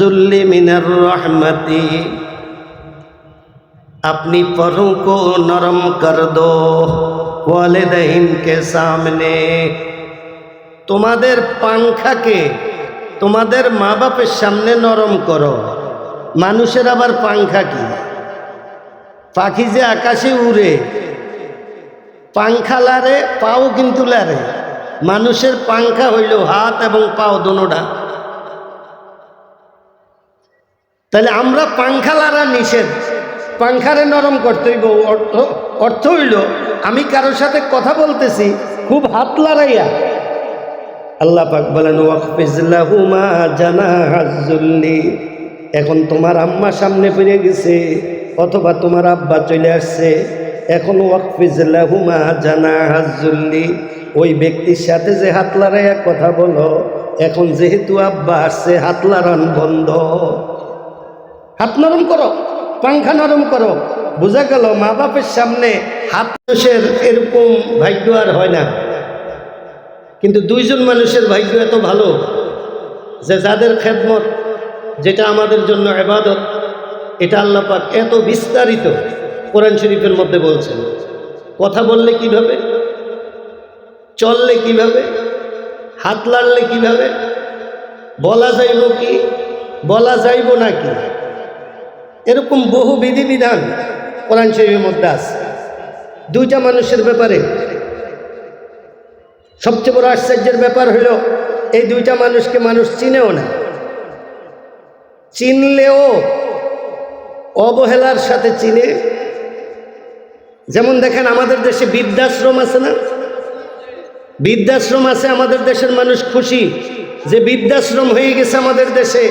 जुल्ली मिनर रहमती, अपनी परों को नरम कर दो वालिदैन के सामने। তোমাদের পাংখাকে তোমাদের মা বাপের সামনে নরম করো। মানুষের আবার পাংখা কি? পাখি যে আকাশে উড়ে, পাংখা লারে, পাও কিন্তু লারে। মানুষের পাংখা হইল হাত এবং পাও দোনোটা। তাহলে আমরা পাংখা লারা নিষেধ, পাংখারে নরম করতে হইব। অর্থ হইল আমি কারোর সাথে কথা বলতেছি, খুব হাত লড়াইয়া। আল্লাহ পাক বলেন ওয়াকফিজ লাহুমা জানাহাজ যুল্লি। এখন তোমার আম্মা সামনে ফিরে গেছে অথবা তোমার আব্বা চলে আসছে, এখন ওয়াকফিজ লাহুমা জানাহাজ যুল্লি, ওই ব্যক্তির সাথে যে হাত লড়াইয়া কথা বলো, এখন যেহেতু আব্বা আসছে হাত লড়ান বন্ধ, হাত নরম করো, পাংখা নরম করো। বোঝা গেল মা বাপের সামনে হাত মানুষের এরকম ভাগ্য আর হয় না। কিন্তু দুইজন মানুষের ভাগ্য এত ভালো যে যাদের খেদমত, যেটা আমাদের জন্য ইবাদত, এটা আল্লাহ পাক এত বিস্তারিত কোরআন শরীফের মধ্যে বলছেন। কথা বললে কিভাবে, চললে কিভাবে, হাত লাড়লে কিভাবে, বলা যাইব কি, বলা যাইব না কি, এরকম বহু বিধিবিধান কোরআন শরীফের মধ্যে আছে। দুইটা মানুষের ব্যাপারে সবচেয়ে বড় আশ্চর্যের ব্যাপার হইল এই দুইটা মানুষকে মানুষ চিনেও না, চিনলেও অবহেলার সাথে চিনে। যেমন দেখেন আমাদের দেশে বৃদ্ধাশ্রম আছে না, বৃদ্ধাশ্রম আছে। আমাদের দেশের মানুষ খুশি যে বৃদ্ধাশ্রম হয়ে গেছে আমাদের দেশে,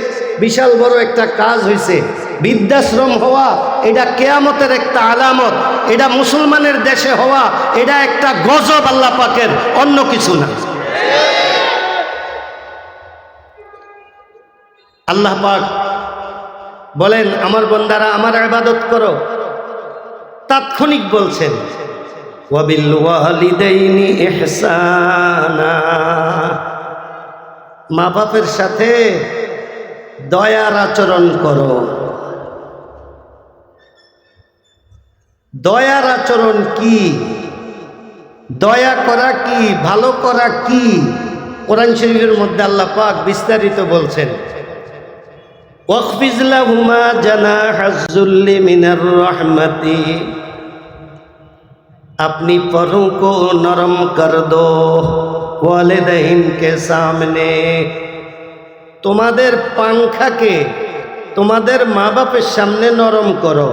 বিশাল বড় একটা কাজ হয়েছে। বৃদ্ধাশ্রম হওয়া এটা কিয়ামতের একটা আলামত, এটা মুসলমানের দেশে হওয়া এটা একটা গজব আল্লাহ পাকের, অন্য কিছু না। আল্লাহ পাক বলেন আমার বান্দারা আমার ইবাদত করো, তাৎক্ষণিক বলছেন ওয়াবিল ওয়ালিদাইনি ইহসানা, মা বাপের সাথে দয়ার আচরণ করো। দয়ার আচরণ কি, দয়া করা কি, ভালো করা কি, কোরআন শরীফের মধ্যে আল্লাহ পাক বিস্তারিত বলছেন। ওয়াকফিজ লাহুমা জানাহাজ যুল্লি মিনার রাহমাতি, अपनी परों को नरम कर दो वालिदैन के सामने। তোমাদের পাংখাকে তোমাদের মা বাপের সামনে নরম করো।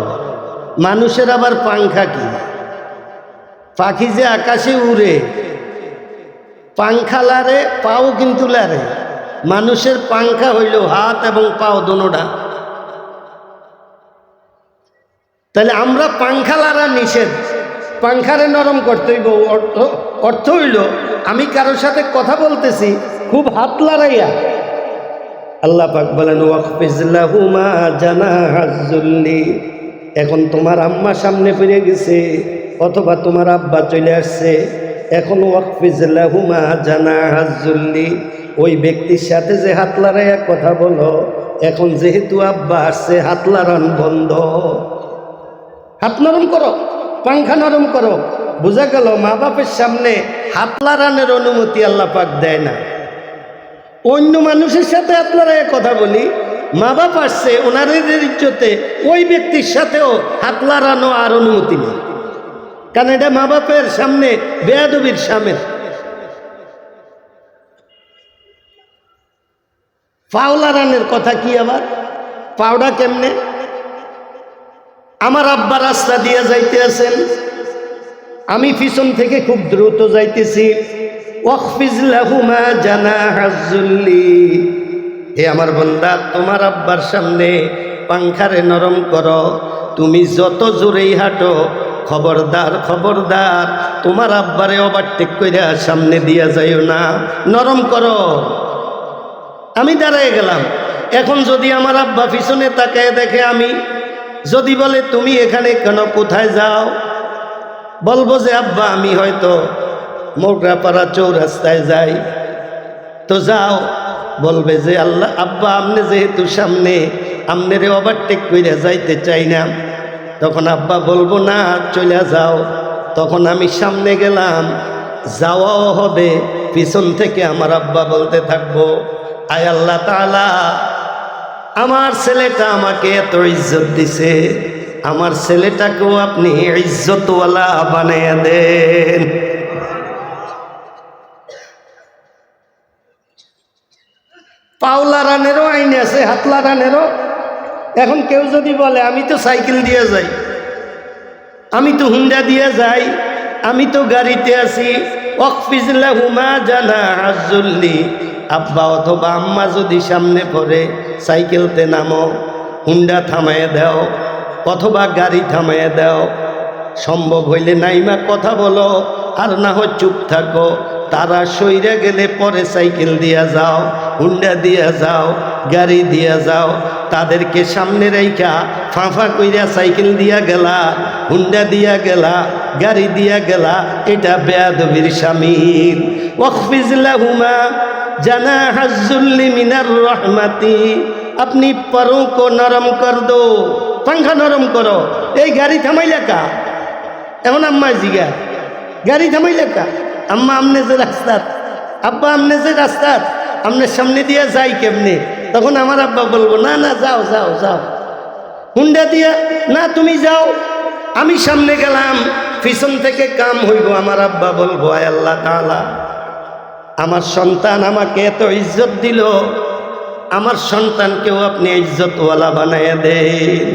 মানুষের আবার পাংখা কি? পাখি যে আকাশে উড়ে, পাংখা লারে, পাও কিন্তু লারে। মানুষের পাংখা হইল হাত এবং পাও দোনোটা। তাহলে আমরা পাংখা লারা নিষেধ, পাংখারে নরম করতে হইব। অর্থ হইল আমি কারোর সাথে কথা বলতেছি, খুব হাত লড়াইয়া। আল্লাহ পাক বলেন ওয়াকফিজ লাহুমা জানাহাজ যুল্লি, এখন তোমার আম্মা সামনে ফিরে গেছে অথবা তোমার আব্বা চলে আসছে, এখন ওয়াকফিজ লাহুমা জানাহাজ যুল্লি, ওই ব্যক্তির সাথে যে হাত লড়াইয়া কথা বলো, এখন যেহেতু আব্বা আসছে হাত লড়ান বন্ধ, হাত নরম করো, পাংখা নরম করো। বোঝা গেল মা বাপের সামনে হাত লড়ানোর অনুমতি আল্লাহ পাক দেয় না। অন্য মানুষের সাথে হাত লড়াইয়া কথা বলি, মা বাপ আসছে ওনাদের ইজ্জতে, ওই ব্যক্তির সাথেও হাত লড়ানো আর অনুমতি নেই, কারণ এটা মা বাপের সামনে বেয়াদবির সামনে। পাও লড়ানোর কথা কি আবার, পাওটা কেমনে? আমার আব্বা রাস্তা দিয়ে যাইতে আছেন, আমি পিছন থেকে খুব দ্রুত যাইতেছি, ওয়াকফিজ লাহুমা জানাহাজ যুল্লি, হে আমার বান্দা তোমার আব্বার সামনে পাংখারে নরম করো। তুমি যত জোরেই হাঁটো, খবরদার খবরদার তোমার আব্বারে ওভারটেক কইরা সামনে দিয়া যাইও না, নরম করো। আমি দাঁড়ায় গেলাম, এখন যদি আমার আব্বা পিছনে তাকায় দেখে, আমি যদি বলে তুমি এখানে কেন, কোথায় যাও, বলবো যে আব্বা আমি হয়তো মোগরাপাড়া চৌরাস্তায় যাই। তো যাও, বলবে যে আল্লাহ আব্বা আপনি যেহেতু সামনে আমনেরে ওভারটেক কইরা যাইতে চাই না, তখন আব্বা বলবো না চলে যাও। তখন আমি সামনে গেলাম, যাওয়াও হবে, পিছন থেকে আমার আব্বা বলতে থাকবো, আয় আল্লাহ তাআলা আমার ছেলেটা আমাকে এত ইজ্জত দিছে, আমার ছেলেটাকেও আপনি ইজ্জতওয়ালা বানিয়ে দেন। পাওলা রানেরও আইন আছে, হাতলা রানেরও। এখন কেউ যদি বলে আমি তো সাইকেল দিয়ে যাই, আমি তো হুন্ডা দিয়ে যাই, আমি তো গাড়িতে আছি, ওয়াকফিজলাহুমা জানাহাজ্জুল্লি, আব্বা অথবা আম্মা যদি সামনে পড়ে সাইকেলতে নামো, হুন্ডা থামায় দাও অথবা গাড়ি থামায় দাও, সম্ভব হইলে নাইমা কথা বলো, আর না হয় চুপ থাকো। তারা সইরা গেলে পরে সাইকেল দিয়া যাও, হুন্ডা দিয়া যাও, গাড়ি দিয়া যাও। তাদেরকে সামনে রাইখা ফাঁফা কইরা সাইকেল দিয়া গেলা, হুন্ডা দিয়া গেলা, গাড়ি দিয়া গেলা, এটা বেয়াদবির শামিল। ওয়াকফিজ লাহুমা জানাহাজ্জুল্লি মিনার রহমাতি, আপনি পরোं को নরম কর দো, পাঙ্খা নরম করো। এই গাড়ি থামাইলা কা? এখন আম্মা জিগা গাড়ি থামাইলা কা? আম্মা আমনে যে রাস্তাত, আব্বা আমনে যে রাস্তাত, আমনের সামনে দিয়ে যাই কেমনে? তখন আমার আব্বা বলবো না না যাও যাও যাও। হুন্ডা দিয়া না তুমি যাও, আমি সামনে গেলাম, পিছন থেকে কাম হইব। আমার আব্বা বলবো আয় আল্লাহ তাআলা আমার সন্তান আমাকে এত ইজ্জত দিল, আমার সন্তানকেও আপনি ইজ্জতওয়ালা বানাইয়া দেন।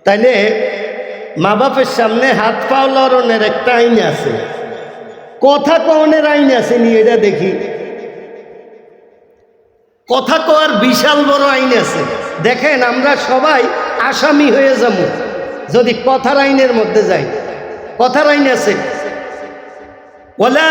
তাইলে মা বাপের সামনে হাত পাও লড়নের একটা আইন আছে, কথা কওনের আইন আছে নি? এটা দেখি। কথা কওয়ার বিশাল বড় আইন আছে। দেখেন আমরা সবাই আসামি হয়ে যাব যদি কথার আইনের মধ্যে যাই। কথার আইন আছে, ওয়ালা